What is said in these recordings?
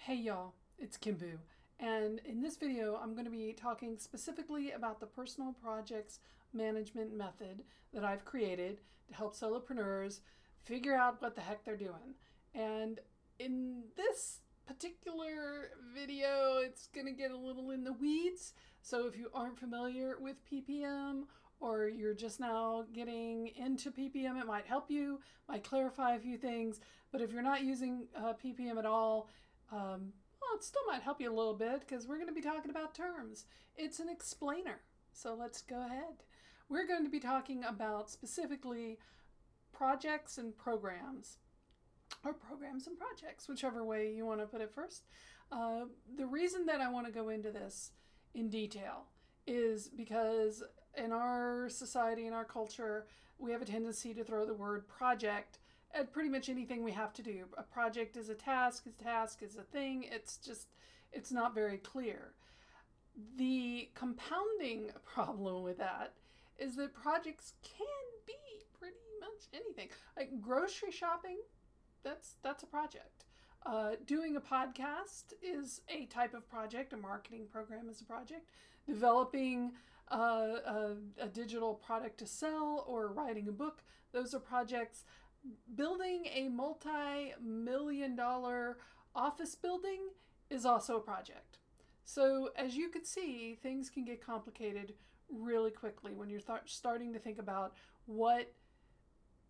Hey y'all, it's KimBoo, and in this video I'm going to be talking specifically about the personal projects management method that I've created to help solopreneurs figure out what the heck they're doing. And in this particular video, it's going to get a little in the weeds, so if you aren't familiar with PPM or you're just now getting into PPM, it might help you, might clarify a few things. But if you're not using PPM at all, well, it still might help you a little bit because we're going to be talking about terms. It's an explainer. So let's go ahead. We're going to be talking about specifically projects and programs, or programs and projects, whichever way you want to put it first. The reason that I want to go into this in detail is because in our society, in our culture, we have a tendency to throw the word project at pretty much anything we have to do. A project is a task is a thing. It's not very clear. The compounding problem with that is that projects can be pretty much anything. Like grocery shopping, that's a project. Doing a podcast is a type of project. A marketing program is a project. Developing a digital product to sell or writing a book, those are projects. Building a multi-million-dollar office building is also a project. So as you could see, things can get complicated really quickly when you're starting to think about what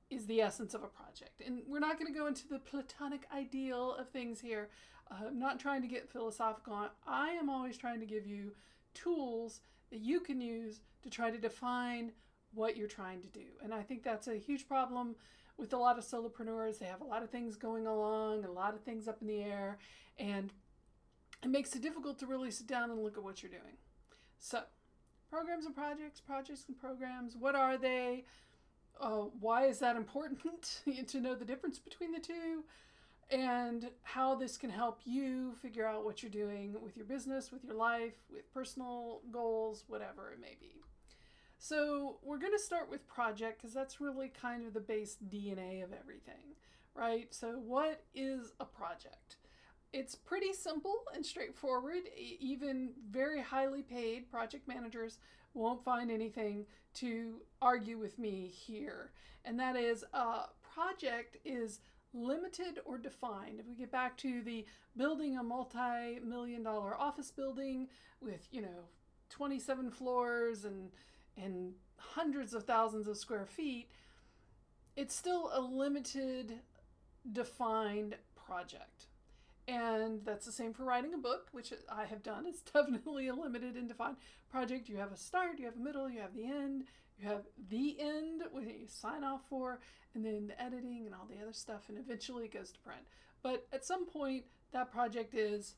is the essence of a project. And we're not going to go into the platonic ideal of things here. I'm not trying to get philosophical. I am always trying to give you tools that you can use to try to define what you're trying to do. And I think that's a huge problem with a lot of solopreneurs. They have a lot of things going along, a lot of things up in the air, and it makes it difficult to really sit down and look at what you're doing. So, programs and projects, projects and programs, what are they? Why is that important to know the difference between the two? And how this can help you figure out what you're doing with your business, with your life, with personal goals, whatever it may be. So we're going to start with project because that's really kind of the base DNA of everything, right? So what is a project? It's pretty simple and straightforward. Even very highly paid project managers won't find anything to argue with me here. And that is, a project is limited or defined. If we get back to the building a multi-million-dollar office building with, 27 floors and hundreds of thousands of square feet, it's still a limited, defined project. And that's the same for writing a book, which I have done. It's definitely a limited and defined project. You have a start, you have a middle, you have the end. You have the end, what you sign off for, and then the editing and all the other stuff, and eventually it goes to print. But at some point, that project is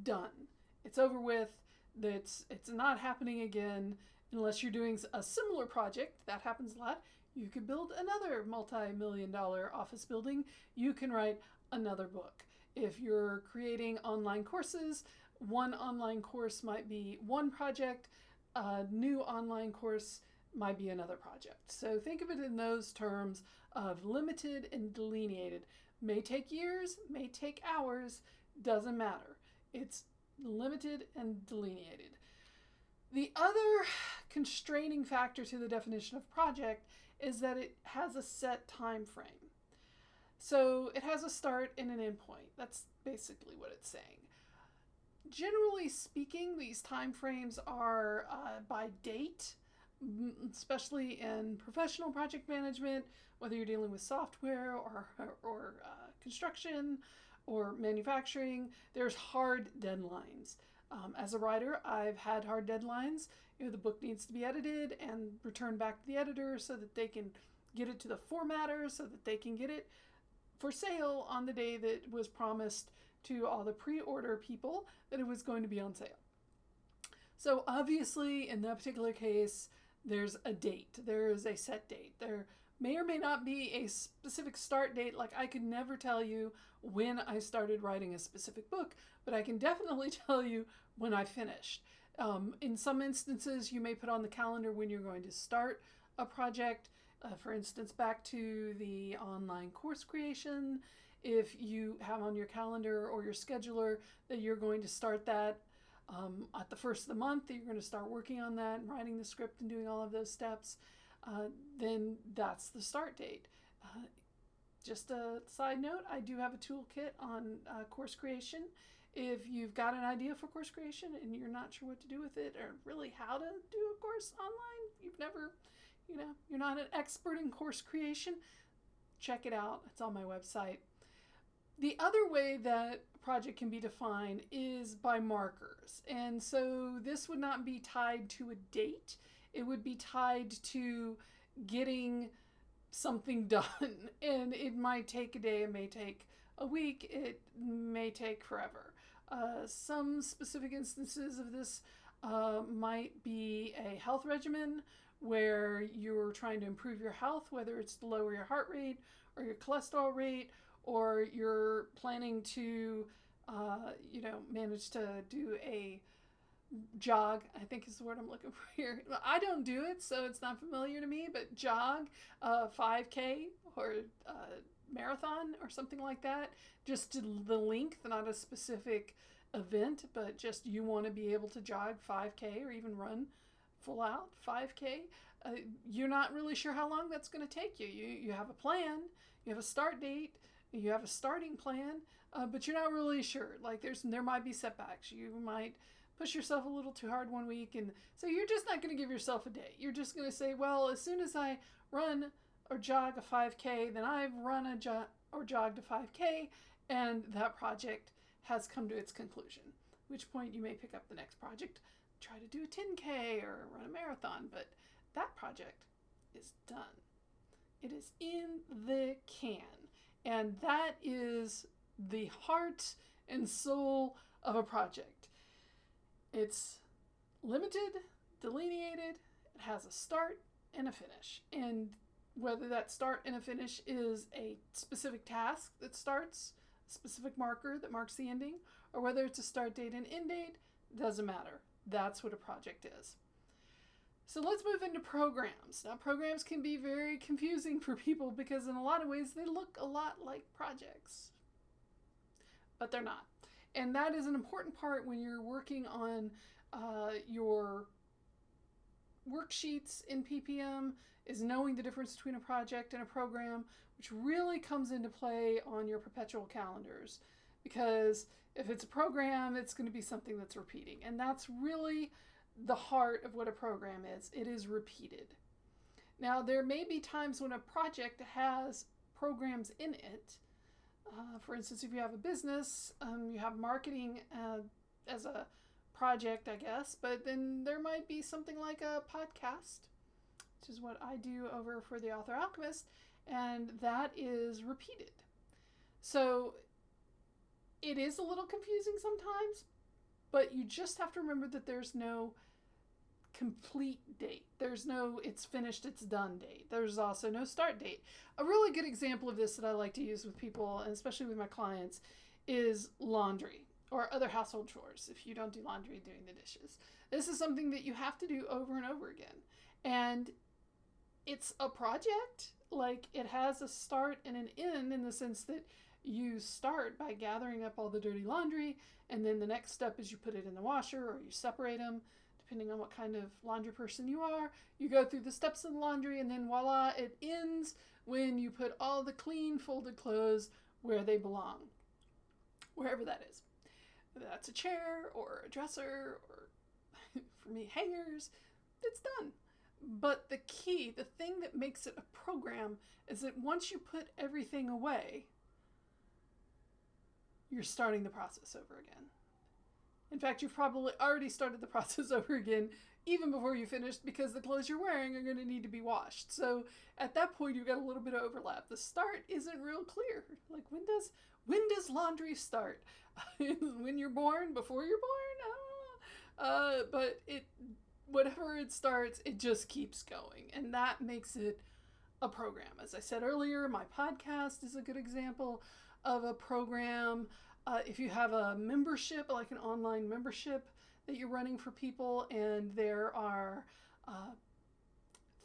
done. It's over with. It's not happening again unless you're doing a similar project. That happens a lot. You could build another multi-million-dollar office building. You can write another book. If you're creating online courses, one online course might be one project. A new online course might be another project. So think of it in those terms of limited and delineated. May take years, may take hours, doesn't matter. It's limited and delineated. The other constraining factor to the definition of project is that it has a set time frame. So it has a start and an end point. That's basically what it's saying. Generally speaking, these time frames are by date, especially in professional project management, whether you're dealing with software or construction or manufacturing. There's hard deadlines. As a writer, I've had hard deadlines. The book needs to be edited and returned back to the editor so that they can get it to the formatter so that they can get it for sale on the day that was promised to all the pre-order people that it was going to be on sale. So obviously, in that particular case, there's a date. There is a set date. There may or may not be a specific start date. Like, I could never tell you when I started writing a specific book, but I can definitely tell you when I finished. In some instances, you may put on the calendar when you're going to start a project. For instance, back to the online course creation. if you have on your calendar or your scheduler that you're going to start that at the first of the month, that you're going to start working on that and writing the script and doing all of those steps, then that's the start date. Just a side note, I do have a toolkit on course creation. If you've got an idea for course creation and you're not sure what to do with it or really how to do a course online, you've never, you're not an expert in course creation, check it out. It's on my website. The other way that a project can be defined is by markers. And so this would not be tied to a date. It would be tied to getting something done. And it might take a day, it may take a week, it may take forever. Some specific instances of this might be a health regimen where you're trying to improve your health, whether it's to lower your heart rate or your cholesterol rate, or you're planning to, manage to do a jog, I think is the word I'm looking for here. I don't do it, so it's not familiar to me, but jog, 5K or marathon or something like that, just the length, not a specific event, but just you want to be able to jog 5K or even run full out 5K. You're not really sure how long that's going to take you. You have a plan, you have a start date, you have a starting plan, but you're not really sure. Like there might be setbacks. You might push yourself a little too hard one week, and so you're just not going to give yourself a day. You're just going to say, well, as soon as I run or jog a 5K, then I've run or jogged a 5K, and that project has come to its conclusion. At which point you may pick up the next project, try to do a 10K or run a marathon, but that project is done. It is in the can. And that is the heart and soul of a project. It's limited, delineated, it has a start and a finish. And whether that start and a finish is a specific task that starts, a specific marker that marks the ending, or whether it's a start date and end date, doesn't matter. That's what a project is. So let's move into programs. Now, programs can be very confusing for people because in a lot of ways they look a lot like projects, but they're not. And that is an important part when you're working on your worksheets in PPM, is knowing the difference between a project and a program, which really comes into play on your perpetual calendars. Because if it's a program, it's going to be something that's repeating. And that's really the heart of what a program is. It is repeated. Now, there may be times when a project has programs in it. For instance, if you have a business, you have marketing as a project, I guess, but then there might be something like a podcast, which is what I do over for the Author Alchemist, and that is repeated. So it is a little confusing sometimes, but you just have to remember that there's no complete date. There's no it's finished, it's done date. There's also no start date. A really good example of this that I like to use with people, and especially with my clients, is laundry or other household chores. If you don't do laundry, doing the dishes. This is something that you have to do over and over again. And it's a project. Like, it has a start and an end in the sense that you start by gathering up all the dirty laundry, and then the next step is you put it in the washer or you separate them, depending on what kind of laundry person you are. You go through the steps of the laundry, and then voila, it ends when you put all the clean, folded clothes where they belong, wherever that is. Whether that's a chair or a dresser or, for me, hangers, it's done. But the key, the thing that makes it a program, is that once you put everything away, you're starting the process over again. In fact, you've probably already started the process over again even before you finished, because the clothes you're wearing are going to need to be washed. So at that point, you've got a little bit of overlap. The start isn't real clear. Like, when does laundry start? When you're born? Before you're born? But whatever it starts, it just keeps going. And that makes it a program. As I said earlier, my podcast is a good example of a program. If you have a membership, like an online membership that you're running for people, and there are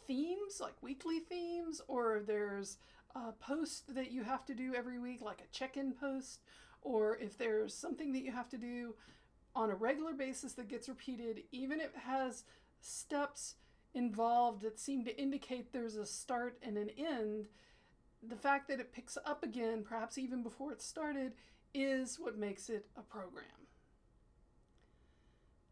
themes, like weekly themes, or there's post that you have to do every week, like a check-in post, or if there's something that you have to do on a regular basis that gets repeated, even if it has steps involved that seem to indicate there's a start and an end, the fact that it picks up again, perhaps even before it started, is what makes it a program.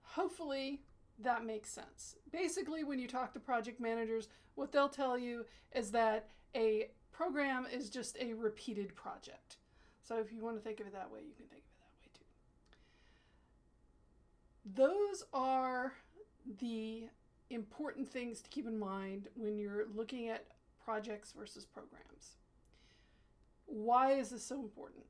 Hopefully that makes sense. Basically, when you talk to project managers, what they'll tell you is that a program is just a repeated project. So if you want to think of it that way, you can think of it that way too. Those are the important things to keep in mind when you're looking at projects versus programs. Why is this so important?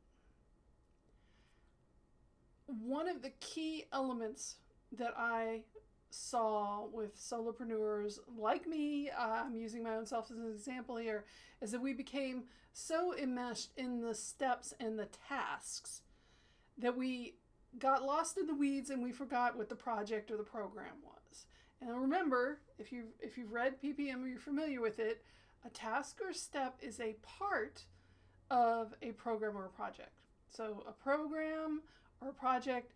One of the key elements that I saw with solopreneurs like me, I'm using my own self as an example here, is that we became so enmeshed in the steps and the tasks that we got lost in the weeds and we forgot what the project or the program was. And remember, if you've read PPM or you're familiar with it, a task or step is a part of a program or a project. So a program or a project,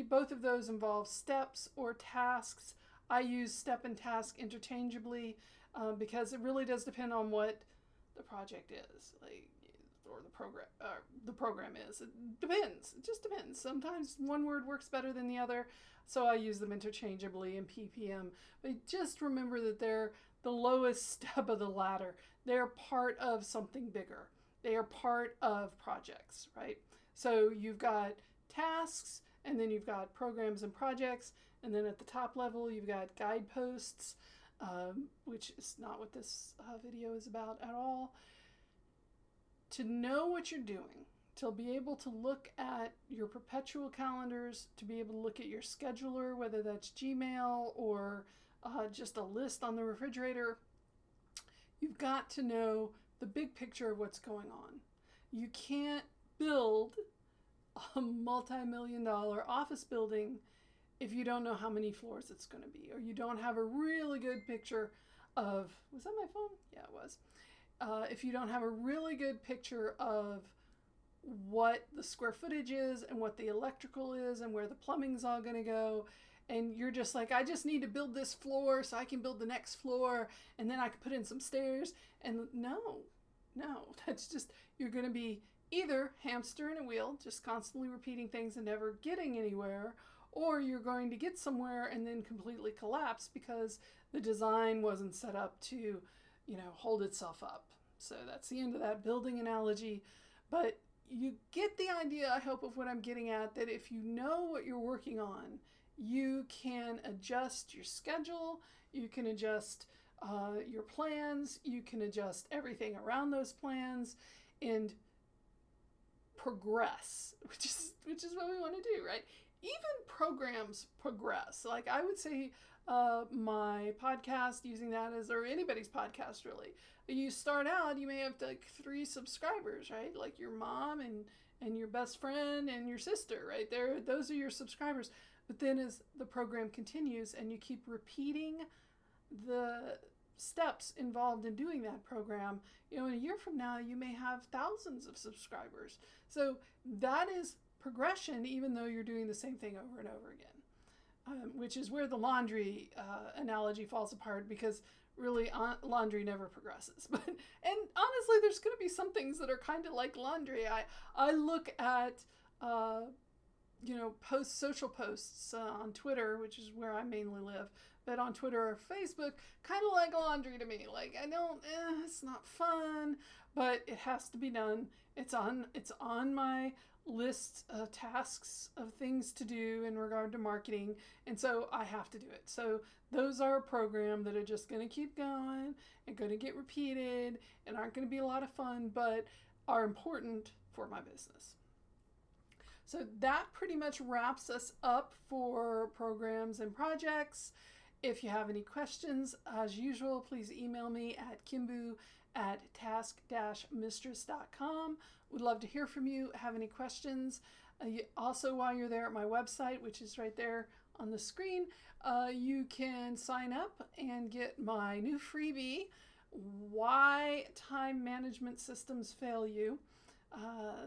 both of those involve steps or tasks. I use step and task interchangeably because it really does depend on what the project is, or the program is. It depends. It just depends. Sometimes one word works better than the other, so I use them interchangeably in PPM. But just remember that they're the lowest step of the ladder. They're part of something bigger. They are part of projects, right? So you've got tasks, and then you've got programs and projects, and then at the top level you've got guideposts, which is not what this video is about at all. To know what you're doing, to be able to look at your perpetual calendars, to be able to look at your scheduler, whether that's Gmail or just a list on the refrigerator, you've got to know the big picture of what's going on. You can't build a multi-million-dollar office building if you don't know how many floors it's going to be, or you don't have a really good picture of, was that my phone? Yeah, it was. If you don't have a really good picture of what the square footage is and what the electrical is and where the plumbing's all going to go, and you're just like, I just need to build this floor so I can build the next floor, and then I can put in some stairs, and no, that's just, you're going to be either hamster in a wheel, just constantly repeating things and never getting anywhere, or you're going to get somewhere and then completely collapse because the design wasn't set up to, hold itself up. So that's the end of that building analogy. But you get the idea, I hope, of what I'm getting at, that if you know what you're working on, you can adjust your schedule, you can adjust your plans, you can adjust everything around those plans, and progress, which is what we want to do, right? Even programs progress. Like I would say my podcast, using that as, or anybody's podcast really, you start out, you may have like 3 subscribers, right? Like your mom and your best friend and your sister, right? Those are your subscribers. But then as the program continues and you keep repeating the steps involved in doing that program, in a year from now, you may have thousands of subscribers. So that is progression, even though you're doing the same thing over and over again, which is where the laundry analogy falls apart, because really laundry never progresses. And honestly, there's going to be some things that are kind of like laundry. I look at social posts on Twitter, which is where I mainly live, but on Twitter or Facebook, kind of like laundry to me. Like it's not fun, but it has to be done. It's on my list of tasks of things to do in regard to marketing, and so I have to do it. So those are a program that are just going to keep going and going to get repeated and aren't going to be a lot of fun, but are important for my business. So that pretty much wraps us up for programs and projects. If you have any questions, as usual, please email me at kimboo@task-mistress.com. Would love to hear from you. Have any questions? Also, while you're there at my website, which is right there on the screen, you can sign up and get my new freebie, why time management systems fail you.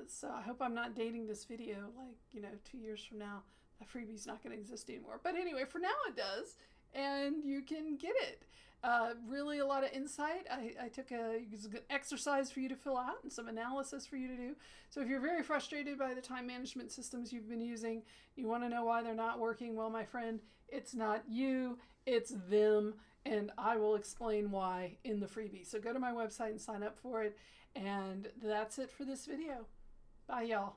So I hope I'm not dating this video like, 2 years from now, the freebie's not going to exist anymore. But anyway, for now it does, and you can get it. Really a lot of insight. I took an exercise for you to fill out and some analysis for you to do. So if you're very frustrated by the time management systems you've been using, you want to know why they're not working, well, my friend, it's not you, it's them. And I will explain why in the freebie. So go to my website and sign up for it. And that's it for this video. Bye, y'all.